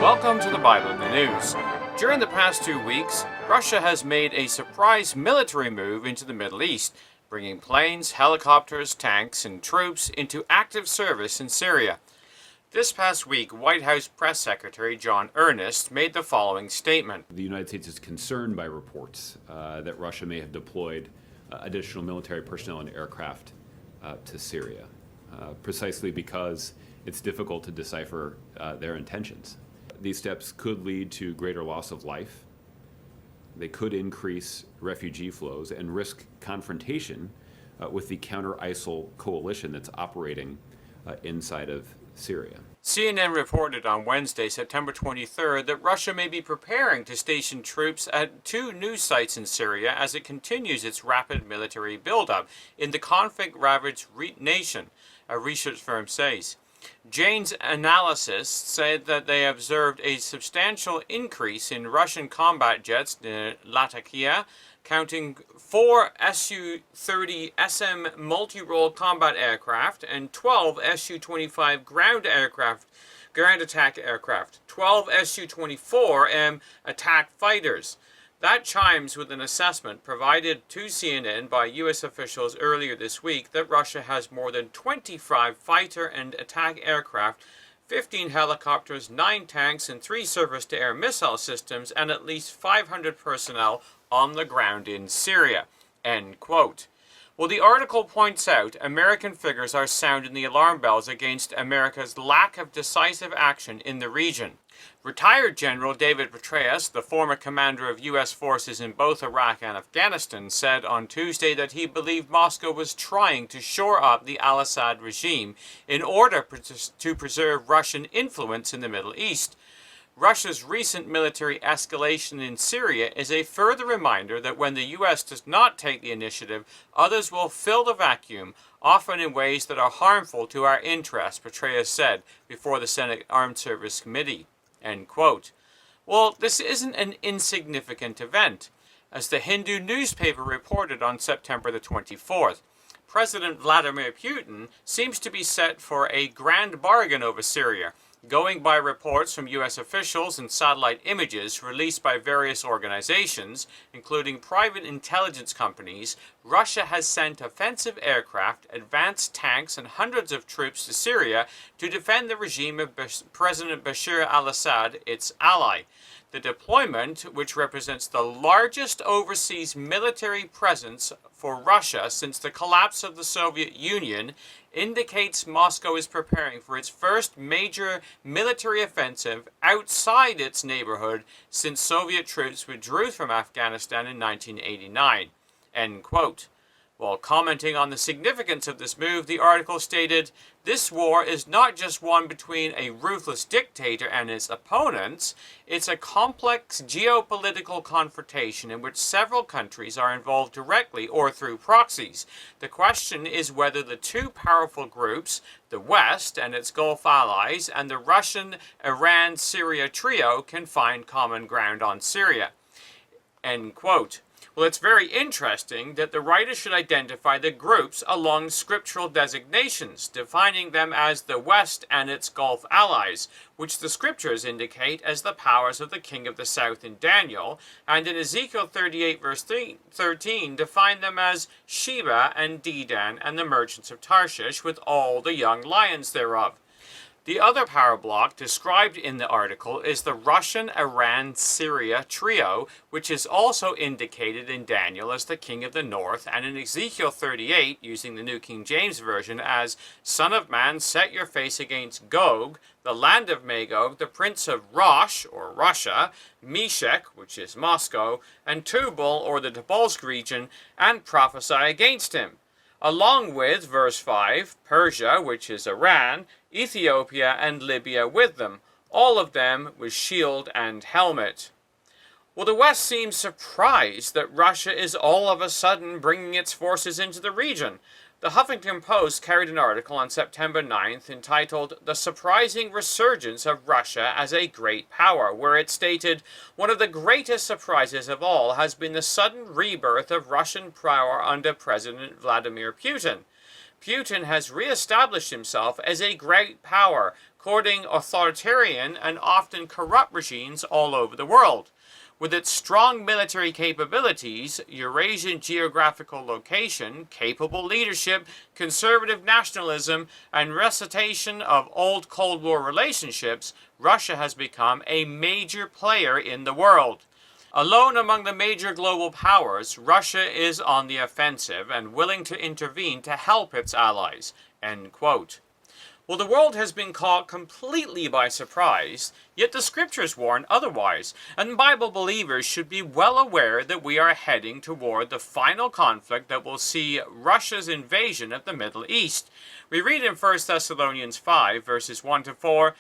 Welcome to the Bible in the News. During the past 2 weeks, Russia has made a surprise military move into the Middle East, bringing planes, helicopters, tanks, and troops into active service in Syria. This past week, White House Press Secretary John Earnest made the following statement. The United States is concerned by reports that Russia may have deployed additional military personnel and aircraft to Syria, precisely because it's difficult to decipher their intentions. These steps could lead to greater loss of life. They could increase refugee flows and risk confrontation with the counter-ISIL coalition that's operating inside of Syria. CNN reported on Wednesday, September 23rd, that Russia may be preparing to station troops at 2 new sites in Syria as it continues its rapid military buildup in the conflict-ravaged nation, a research firm says. Jane's analysis said that they observed a substantial increase in Russian combat jets near Latakia, counting 4 Su-30 SM multi-role combat aircraft and 12 Su-25 ground attack aircraft, 12 Su-24M attack fighters. That chimes with an assessment provided to CNN by U.S. officials earlier this week that Russia has more than 25 fighter and attack aircraft, 15 helicopters, 9 tanks, and 3 surface-to-air missile systems, and at least 500 personnel on the ground in Syria. End quote. Well, the article points out American figures are sounding the alarm bells against America's lack of decisive action in the region. Retired General David Petraeus, the former commander of U.S. forces in both Iraq and Afghanistan, said on Tuesday that he believed Moscow was trying to shore up the al-Assad regime in order to preserve Russian influence in the Middle East. Russia's recent military escalation in Syria is a further reminder that when the U.S. does not take the initiative, others will fill the vacuum, often in ways that are harmful to our interests, Petraeus said before the Senate Armed Services Committee. End quote. Well, this isn't an insignificant event. As the Hindu newspaper reported on September the 24th, President Vladimir Putin seems to be set for a grand bargain over Syria. Going by reports from U.S. officials and satellite images released by various organizations, including private intelligence companies, Russia has sent offensive aircraft, advanced tanks, and hundreds of troops to Syria to defend the regime of President Bashar al-Assad, its ally. The deployment, which represents the largest overseas military presence for Russia since the collapse of the Soviet Union, indicates Moscow is preparing for its first major military offensive outside its neighborhood since Soviet troops withdrew from Afghanistan in 1989. End quote. While commenting on the significance of this move, the article stated, "This war is not just one between a ruthless dictator and his opponents, it's a complex geopolitical confrontation in which several countries are involved directly or through proxies. The question is whether the 2 powerful groups, the West and its Gulf allies, and the Russian-Iran-Syria trio can find common ground on Syria." End quote. Well, it's very interesting that the writer should identify the groups along scriptural designations, defining them as the West and its Gulf allies, which the scriptures indicate as the powers of the king of the south in Daniel, and in Ezekiel 38 verse 13 define them as Sheba and Dedan and the merchants of Tarshish with all the young lions thereof. The other power block described in the article is the Russian-Iran-Syria trio, which is also indicated in Daniel as the king of the north, and in Ezekiel 38, using the New King James Version, as Son of man, set your face against Gog, the land of Magog, the prince of Rosh, or Russia, Meshech, which is Moscow, and Tubal, or the Tobolsk region, and prophesy against him. Along with, verse 5, Persia, which is Iran, Ethiopia, and Libya with them, all of them with shield and helmet. Well, the West seems surprised that Russia is all of a sudden bringing its forces into the region. The Huffington Post carried an article on September 9th entitled "The Surprising Resurgence of Russia as a Great Power," where it stated, "One of the greatest surprises of all has been the sudden rebirth of Russian power under President Vladimir Putin. Putin has re-established himself as a great power, courting authoritarian and often corrupt regimes all over the world. With its strong military capabilities, Eurasian geographical location, capable leadership, conservative nationalism, and recitation of old Cold War relationships, Russia has become a major player in the world. Alone among the major global powers, Russia is on the offensive and willing to intervene to help its allies." End quote. Well, the world has been caught completely by surprise, yet the scriptures warn otherwise, and Bible believers should be well aware that we are heading toward the final conflict that will see Russia's invasion of the Middle East. We read in 1 Thessalonians 5, verses 1 to 4,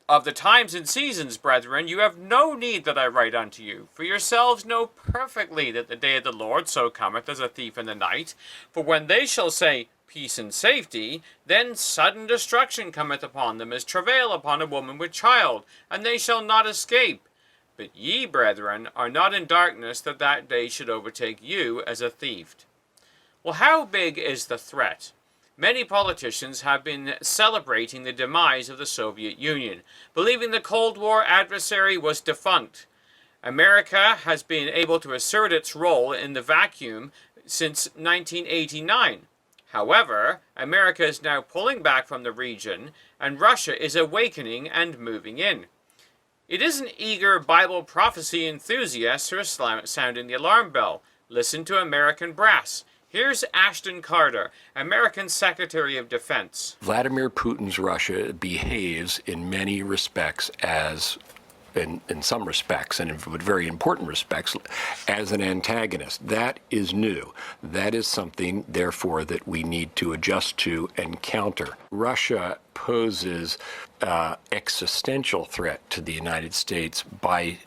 "Of the times and seasons, brethren, you have no need that I write unto you, for yourselves know perfectly that the day of the Lord so cometh as a thief in the night. For when they shall say, Peace and safety, then sudden destruction cometh upon them, as travail upon a woman with child, and they shall not escape. But ye, brethren, are not in darkness, that that day should overtake you as a thief." Well, how big is the threat? Many politicians have been celebrating the demise of the Soviet Union, believing the Cold War adversary was defunct. America has been able to assert its role in the vacuum since 1989. However, America is now pulling back from the region, and Russia is awakening and moving in. It isn't eager Bible prophecy enthusiasts who are sounding the alarm bell. Listen to American brass. Here's Ashton Carter, American Secretary of Defense. Vladimir Putin's Russia behaves in many respects as, in some respects, and in very important respects, as an antagonist. That is new. That is something, therefore, that we need to adjust to and counter. Russia poses existential threat to the United States by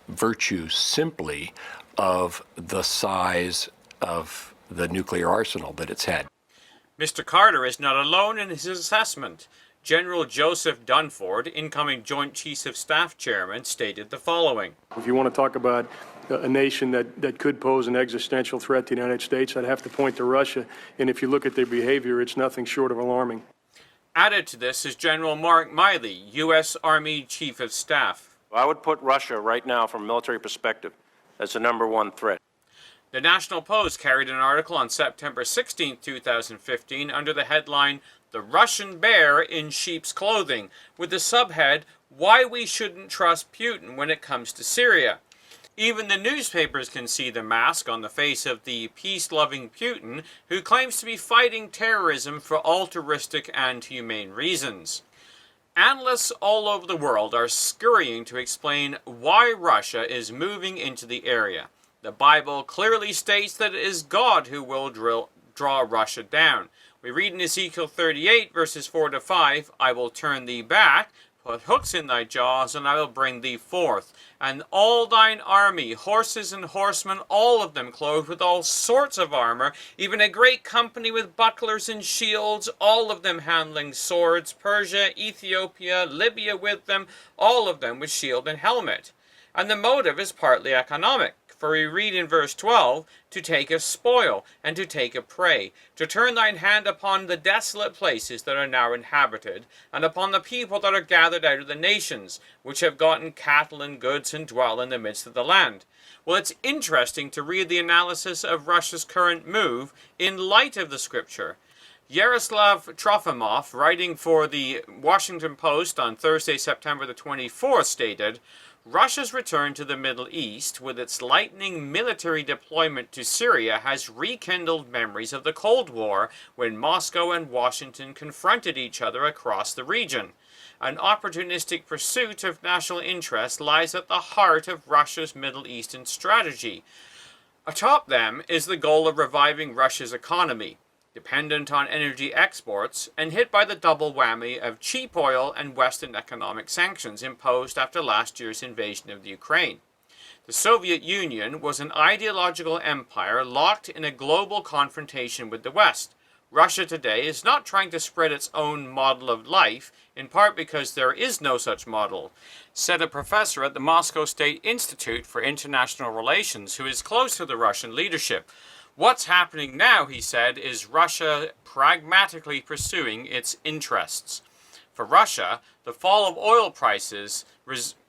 virtue simply of the size of the nuclear arsenal that it's had. Mr. Carter is not alone in his assessment. General Joseph Dunford, incoming Joint Chiefs of Staff Chairman, stated the following. If you want to talk about a nation that could pose an existential threat to the United States, I'd have to point to Russia. And if you look at their behavior, it's nothing short of alarming. Added to this is General Mark Miley, U.S. Army Chief of Staff. I would put Russia right now from a military perspective as the number one threat. The National Post carried an article on September 16, 2015 under the headline, "The Russian Bear in Sheep's Clothing," with the subhead, "Why We Shouldn't Trust Putin When It Comes to Syria." Even the newspapers can see the mask on the face of the peace-loving Putin, who claims to be fighting terrorism for altruistic and humane reasons. Analysts all over the world are scurrying to explain why Russia is moving into the area. The Bible clearly states that it is God who will draw Russia down. We read in Ezekiel 38, verses 4 to 5, "I will turn thee back, put hooks in thy jaws, and I will bring thee forth. And all thine army, horses and horsemen, all of them clothed with all sorts of armor, even a great company with bucklers and shields, all of them handling swords, Persia, Ethiopia, Libya with them, all of them with shield and helmet." And the motive is partly economic. For we read in verse 12, "To take a spoil, and to take a prey, to turn thine hand upon the desolate places that are now inhabited, and upon the people that are gathered out of the nations, which have gotten cattle and goods, and dwell in the midst of the land." Well, it's interesting to read the analysis of Russia's current move in light of the scripture. Yaroslav Trofimov, writing for the Washington Post on Thursday, September the 24th, stated, "Russia's return to the Middle East with its lightning military deployment to Syria has rekindled memories of the Cold War when Moscow and Washington confronted each other across the region. An opportunistic pursuit of national interest lies at the heart of Russia's Middle Eastern strategy. Atop them is the goal of reviving Russia's economy, dependent on energy exports, and hit by the double whammy of cheap oil and Western economic sanctions imposed after last year's invasion of the Ukraine. The Soviet Union was an ideological empire locked in a global confrontation with the West. Russia today is not trying to spread its own model of life, in part because there is no such model, said a professor at the Moscow State Institute for International Relations who is close to the Russian leadership. What's happening now, he said, is Russia pragmatically pursuing its interests. For Russia, the fall of oil prices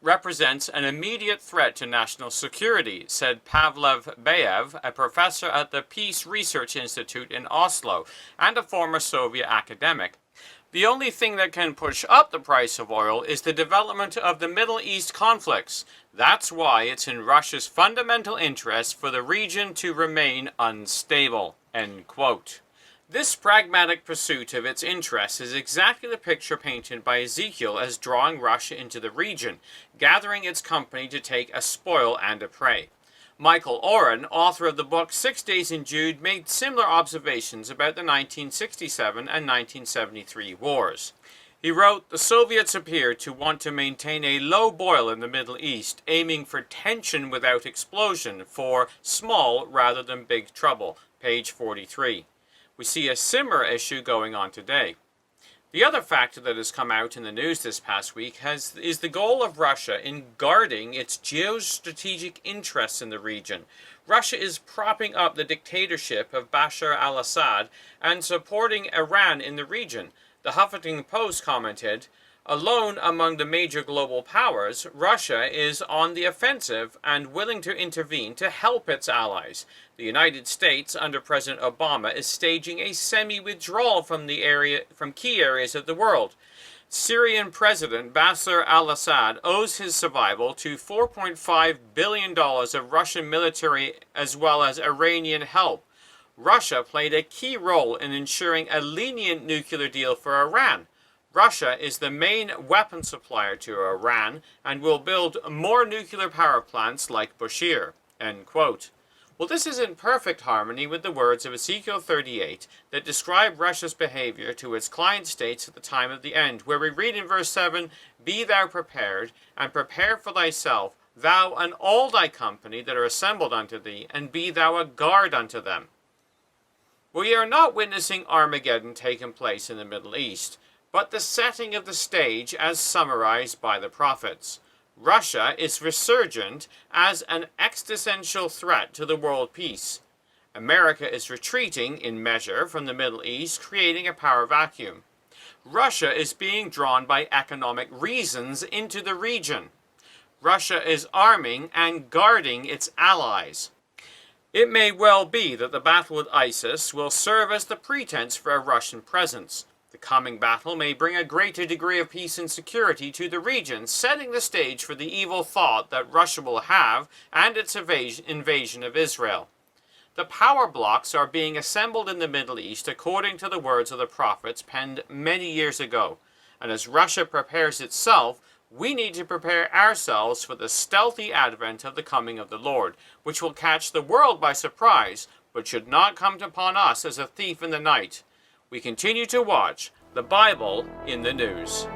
represents an immediate threat to national security, said Pavlev Bayev, a professor at the Peace Research Institute in Oslo and a former Soviet academic. The only thing that can push up the price of oil is the development of the Middle East conflicts. That's why it's in Russia's fundamental interest for the region to remain unstable. End quote. This pragmatic pursuit of its interests is exactly the picture painted by Ezekiel as drawing Russia into the region, gathering its company to take a spoil and a prey. Michael Oren, author of the book 6 Days in Jude, made similar observations about the 1967 and 1973 wars. He wrote, "The Soviets appear to want to maintain a low boil in the Middle East, aiming for tension without explosion, for small rather than big trouble." Page 43. We see a similar issue going on today. The other factor that has come out in the news this past week is the goal of Russia in guarding its geostrategic interests in the region. Russia is propping up the dictatorship of Bashar al-Assad and supporting Iran in the region. The Huffington Post commented, "Alone among the major global powers, Russia is on the offensive and willing to intervene to help its allies. The United States, under President Obama, is staging a semi-withdrawal from key areas of the world. Syrian President Bashar al-Assad owes his survival to $4.5 billion of Russian military as well as Iranian help. Russia played a key role in ensuring a lenient nuclear deal for Iran. Russia is the main weapon supplier to Iran and will build more nuclear power plants like Bushehr." End quote. Well, this is in perfect harmony with the words of Ezekiel 38 that describe Russia's behavior to its client states at the time of the end, where we read in verse 7, "Be thou prepared, and prepare for thyself, thou and all thy company that are assembled unto thee, and be thou a guard unto them." We are not witnessing Armageddon taking place in the Middle East, but the setting of the stage as summarized by the prophets. Russia is resurgent as an existential threat to the world peace. America is retreating in measure from the Middle East, creating a power vacuum. Russia is being drawn by economic reasons into the region. Russia is arming and guarding its allies. It may well be that the battle with ISIS will serve as the pretense for a Russian presence. The coming battle may bring a greater degree of peace and security to the region, setting the stage for the evil thought that Russia will have and its invasion of Israel. The power blocks are being assembled in the Middle East according to the words of the prophets penned many years ago. And as Russia prepares itself, we need to prepare ourselves for the stealthy advent of the coming of the Lord, which will catch the world by surprise, but should not come upon us as a thief in the night. We continue to watch the Bible in the News.